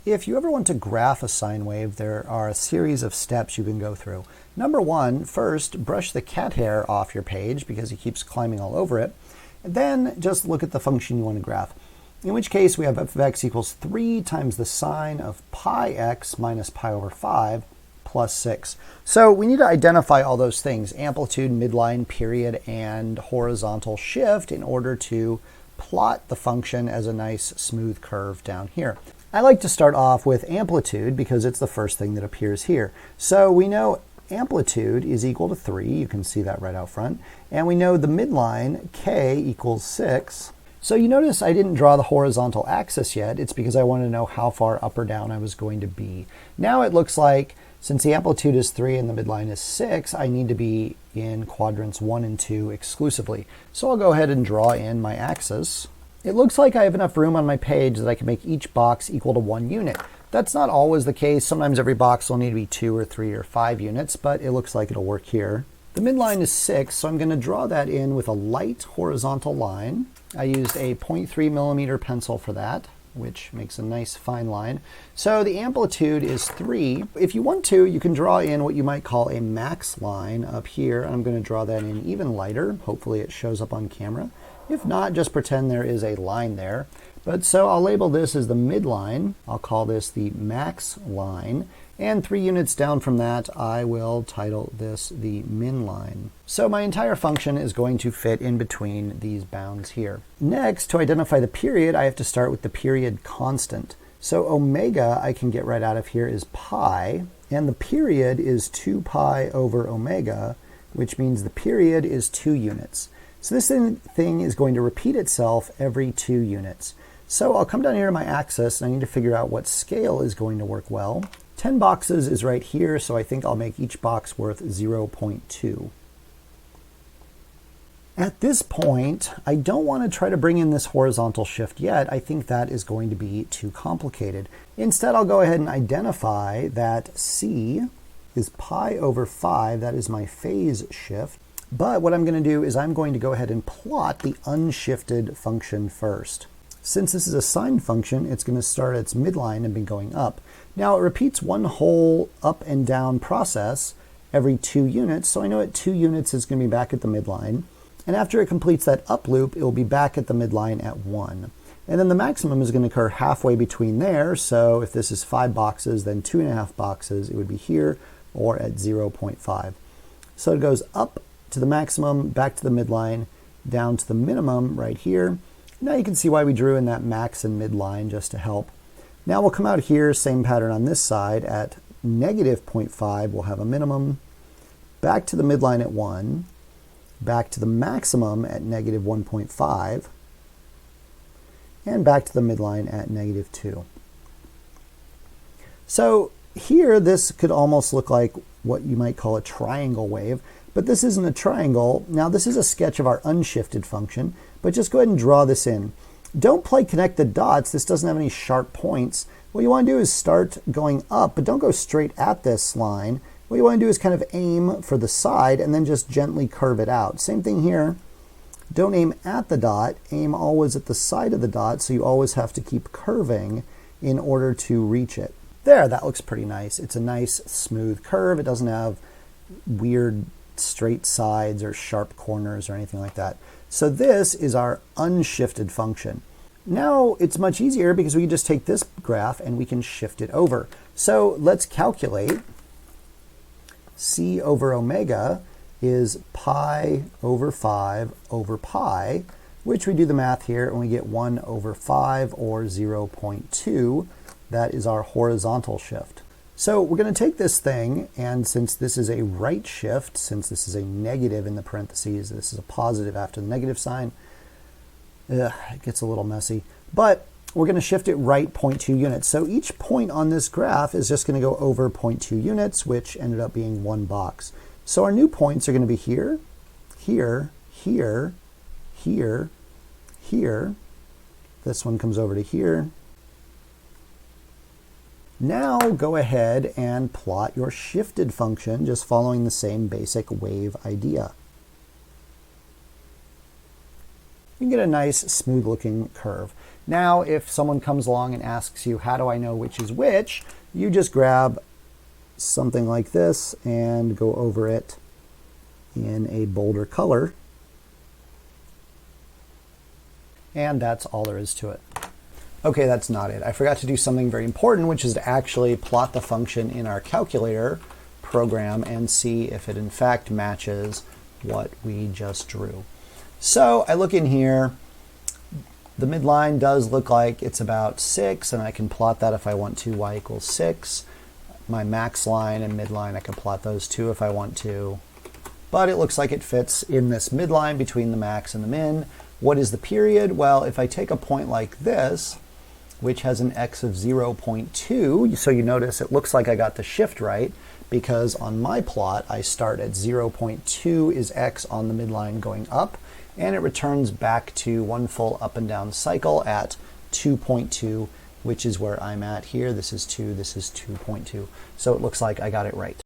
If you ever want to graph a sine wave, there are a series of steps you can go through. Number one, first, brush the cat hair off your page because he keeps climbing all over it. And then just look at the function you want to graph. In which case, we have f of x equals 3 times the sine of pi x minus pi over 5 plus 6. So we need to identify all those things, amplitude, midline, period, and horizontal shift, in order to plot the function as a nice smooth curve down here. I like to start off with amplitude because it's the first thing that appears here. So we know amplitude is equal to 3. You can see that right out front. And we know the midline, k, equals 6. So you notice I didn't draw the horizontal axis yet. It's because I wanted to know how far up or down I was going to be. Now it looks like since the amplitude is 3 and the midline is 6, I need to be in quadrants 1 and 2 exclusively. So I'll go ahead and draw in my axis. It looks like I have enough room on my page that I can make each box equal to 1 unit. That's not always the case. Sometimes every box will need to be 2 or 3 or 5 units, but it looks like it'll work here. The midline is 6, so I'm going to draw that in with a light horizontal line. I used a 0.3 millimeter pencil for that, which makes a nice fine line. So the amplitude is 3. If you want to, you can draw in what you might call a max line up here. I'm going to draw that in even lighter. Hopefully it shows up on camera. If not, just pretend there is a line there. But so I'll label this as the midline. I'll call this the max line. And 3 units down from that, I will title this the min line. So my entire function is going to fit in between these bounds here. Next, to identify the period, I have to start with the period constant. So omega, I can get right out of here, is pi. And the period is 2 pi over omega, which means the period is 2 units. So this thing is going to repeat itself every 2 units. So I'll come down here to my axis, and I need to figure out what scale is going to work well. 10 boxes is right here, so I think I'll make each box worth 0.2. At this point, I don't want to try to bring in this horizontal shift yet. I think that is going to be too complicated. Instead, I'll go ahead and identify that c is pi over 5. That is my phase shift. But what I'm going to do is I'm going to go ahead and plot the unshifted function first. Since this is a sine function, it's going to start at its midline and be going up. Now it repeats one whole up and down process every 2 units, so I know at 2 units it's going to be back at the midline. And after it completes that up loop, it will be back at the midline at 1. And then the maximum is going to occur halfway between there, so if this is 5 boxes, then 2.5 boxes, it would be here, or at 0.5. So it goes up to the maximum, back to the midline, down to the minimum right here. Now you can see why we drew in that max and midline just to help. Now we'll come out here, same pattern on this side. At negative 0.5, we'll have a minimum, back to the midline at 1, back to the maximum at negative 1.5, and back to the midline at negative 2. So here, this could almost look like what you might call a triangle wave, but this isn't a triangle. Now this is a sketch of our unshifted function, but just go ahead and draw this in. Don't play connect the dots. This doesn't have any sharp points. What you want to do is start going up, but don't go straight at this line. What you want to do is kind of aim for the side and then just gently curve it out. Same thing here. Don't aim at the dot. Aim always at the side of the dot, so you always have to keep curving in order to reach it. There, that looks pretty nice. It's a nice smooth curve. It doesn't have weird straight sides or sharp corners or anything like that. So this is our unshifted function. Now it's much easier because we can just take this graph and we can shift it over. So let's calculate. C over omega is pi over 5 over pi, which we do the math here and we get 1 over 5 or 0.2. That is our horizontal shift. So we're going to take this thing, and since this is a right shift, since this is a negative in the parentheses, this is a positive after the negative sign, it gets a little messy. But we're going to shift it right 0.2 units. So each point on this graph is just going to go over 0.2 units, which ended up being 1 box. So our new points are going to be here, here, here, here, here. This one comes over to here. Now go ahead and plot your shifted function, just following the same basic wave idea. You can get a nice smooth looking curve. Now, if someone comes along and asks you, how do I know which is which? You just grab something like this and go over it in a bolder color. And that's all there is to it. Okay, that's not it. I forgot to do something very important, which is to actually plot the function in our calculator program and see if it in fact matches what we just drew. So I look in here. The midline does look like it's about 6, and I can plot that if I want to, y equals 6. My max line and midline, I can plot those too if I want to. But it looks like it fits in this midline between the max and the min. What is the period? Well, if I take a point like this, which has an x of 0.2, so you notice it looks like I got the shift right, because on my plot, I start at 0.2 is x on the midline going up, and it returns back to one full up and down cycle at 2.2, which is where I'm at here. This is 2, this is 2.2. So it looks like I got it right.